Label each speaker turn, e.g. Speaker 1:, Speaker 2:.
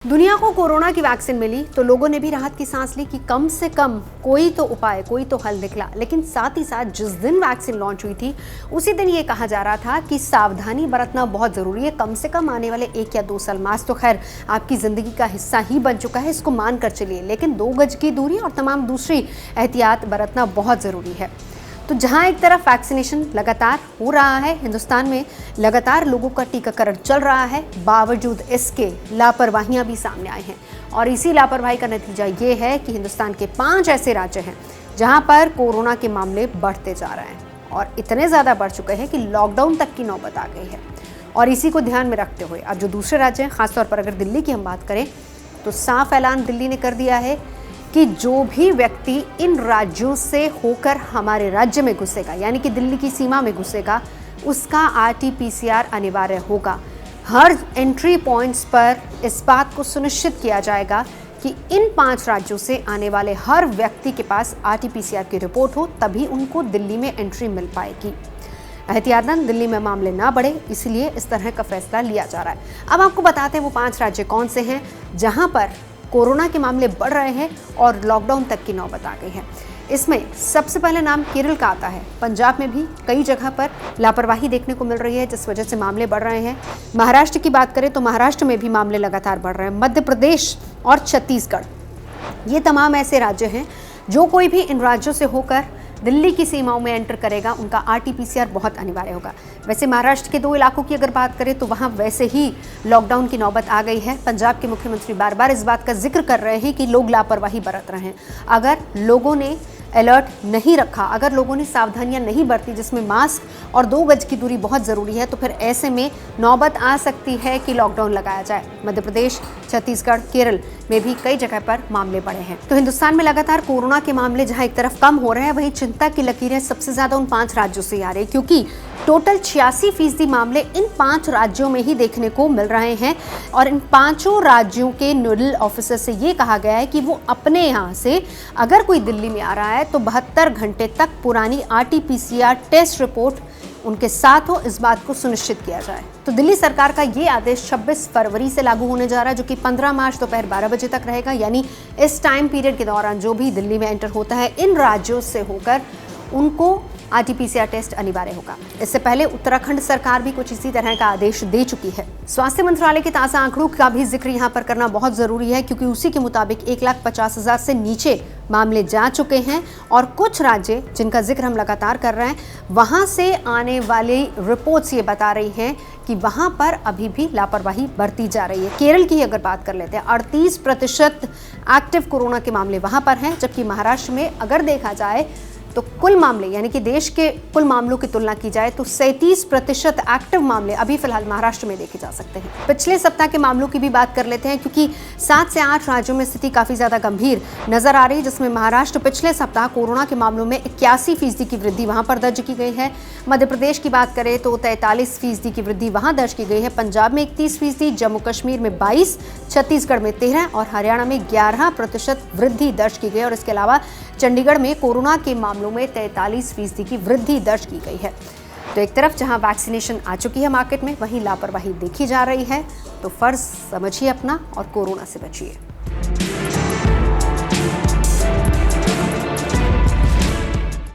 Speaker 1: दुनिया को कोरोना की वैक्सीन मिली तो लोगों ने भी राहत की सांस ली कि कम से कम कोई तो उपाय, कोई तो हल निकला। लेकिन साथ ही साथ जिस दिन वैक्सीन लॉन्च हुई थी उसी दिन ये कहा जा रहा था कि सावधानी बरतना बहुत ज़रूरी है। कम से कम आने वाले 1 या 2 साल, मास्क तो खैर आपकी ज़िंदगी का हिस्सा ही बन चुका है, इसको मान कर चलिए, लेकिन 2 गज की दूरी और तमाम दूसरी एहतियात बरतना बहुत ज़रूरी है। तो जहां एक तरफ वैक्सीनेशन लगातार हो रहा है, हिंदुस्तान में लगातार लोगों का टीकाकरण चल रहा है, बावजूद इसके लापरवाहियां भी सामने आई हैं। और इसी लापरवाही का नतीजा ये है कि हिंदुस्तान के 5 ऐसे राज्य हैं जहां पर कोरोना के मामले बढ़ते जा रहे हैं और इतने ज़्यादा बढ़ चुके हैं कि लॉकडाउन तक की नौबत आ गई है। और इसी को ध्यान में रखते हुए अब जो दूसरे राज्य हैं, खासतौर पर अगर दिल्ली की हम बात करें तो साफ ऐलान दिल्ली ने कर दिया है कि जो भी व्यक्ति इन राज्यों से होकर हमारे राज्य में घुसेगा, यानी कि दिल्ली की सीमा में घुसेगा, उसका RT-PCR अनिवार्य होगा। हर एंट्री पॉइंट्स पर इस बात को सुनिश्चित किया जाएगा कि इन 5 राज्यों से आने वाले हर व्यक्ति के पास RT-PCR की रिपोर्ट हो, तभी उनको दिल्ली में एंट्री मिल पाएगी। एहतियातन दिल्ली में मामले ना बढ़े, इसलिए इस तरह का फैसला लिया जा रहा है। अब आपको बताते हैं वो 5 राज्य कौन से हैं जहां पर कोरोना के मामले बढ़ रहे हैं और लॉकडाउन तक की नौबत आ गई है। इसमें सबसे पहले नाम केरल का आता है। पंजाब में भी कई जगह पर लापरवाही देखने को मिल रही है, जिस वजह से मामले बढ़ रहे हैं। महाराष्ट्र की बात करें तो महाराष्ट्र में भी मामले लगातार बढ़ रहे हैं। मध्य प्रदेश और छत्तीसगढ़, ये तमाम ऐसे राज्य हैं जो कोई भी इन राज्यों से होकर दिल्ली की सीमाओं में एंटर करेगा, उनका RT-PCR बहुत अनिवार्य होगा। वैसे महाराष्ट्र के 2 इलाकों की अगर बात करें तो वहाँ वैसे ही लॉकडाउन की नौबत आ गई है। पंजाब के मुख्यमंत्री बार बार इस बात का जिक्र कर रहे हैं कि लोग लापरवाही बरत रहे हैं। अगर लोगों ने अलर्ट नहीं रखा, अगर लोगों ने सावधानियां नहीं बरती, जिसमें मास्क और 2 गज की दूरी बहुत ज़रूरी है, तो फिर ऐसे में नौबत आ सकती है कि लॉकडाउन लगाया जाए। मध्य प्रदेश, छत्तीसगढ़, केरल में भी कई जगह पर मामले बढ़े हैं। तो हिंदुस्तान में लगातार कोरोना के मामले जहां एक तरफ कम हो रहे हैं, वहीं चिंता की लकीरें सबसे ज़्यादा उन 5 राज्यों से आ रही है, क्योंकि टोटल 86% मामले इन 5 राज्यों में ही देखने को मिल रहे हैं। और इन 5 राज्यों के नोडल ऑफिसर से ये कहा गया है कि वो अपने यहाँ से अगर कोई दिल्ली में आ रहा है तो 72 घंटे तक पुरानी RT-PCR टेस्ट रिपोर्ट उनके साथ हो, इस बात को सुनिश्चित किया जाए। तो दिल्ली सरकार का ये आदेश 26 फरवरी से लागू होने जा रहा है, जो कि 15 मार्च दोपहर 12 बजे तक रहेगा। यानी इस टाइम पीरियड के दौरान जो भी दिल्ली में एंटर होता है इन राज्यों से होकर, उनको RT-PCR टेस्ट अनिवार्य होगा। इससे पहले उत्तराखंड सरकार भी कुछ इसी तरह का आदेश दे चुकी है। स्वास्थ्य मंत्रालय के ताज़ा आंकड़ों का भी जिक्र यहाँ पर करना बहुत ज़रूरी है, क्योंकि उसी के मुताबिक 1,50,000 से नीचे मामले जा चुके हैं। और कुछ राज्य जिनका जिक्र हम लगातार कर रहे हैं, वहाँ से आने वाली रिपोर्ट्स ये बता रही हैं कि वहाँ पर अभी भी लापरवाही बरती जा रही है। केरल की अगर बात कर लेते हैं, 38% एक्टिव कोरोना के मामले वहाँ पर हैं, जबकि महाराष्ट्र में अगर देखा जाए तो कुल मामले, यानी कि देश के कुल मामलों की तुलना की जाए तो 37% एक्टिव मामले अभी फिलहाल महाराष्ट्र में देखे जा सकते हैं। पिछले सप्ताह के मामलों की भी बात कर लेते हैं, क्योंकि 7 से 8 राज्यों में स्थिति काफ़ी ज़्यादा गंभीर नजर आ रही है, जिसमें महाराष्ट्र पिछले सप्ताह कोरोना के मामलों में 81% की वृद्धि वहाँ पर दर्ज की गई है। मध्य प्रदेश की बात करें तो 43% की वृद्धि वहाँ दर्ज की गई है। पंजाब में 31%, जम्मू कश्मीर में 22%, छत्तीसगढ़ में 13% और हरियाणा में 11% वृद्धि दर्ज की गई। और इसके अलावा चंडीगढ़ में कोरोना के मामलों में 43% की वृद्धि दर्ज की गई है। तो एक तरफ जहां वैक्सीनेशन आ चुकी है मार्केट में, वहीं लापरवाही देखी जा रही है। तो फर्ज समझिए अपना और कोरोना से बचिए।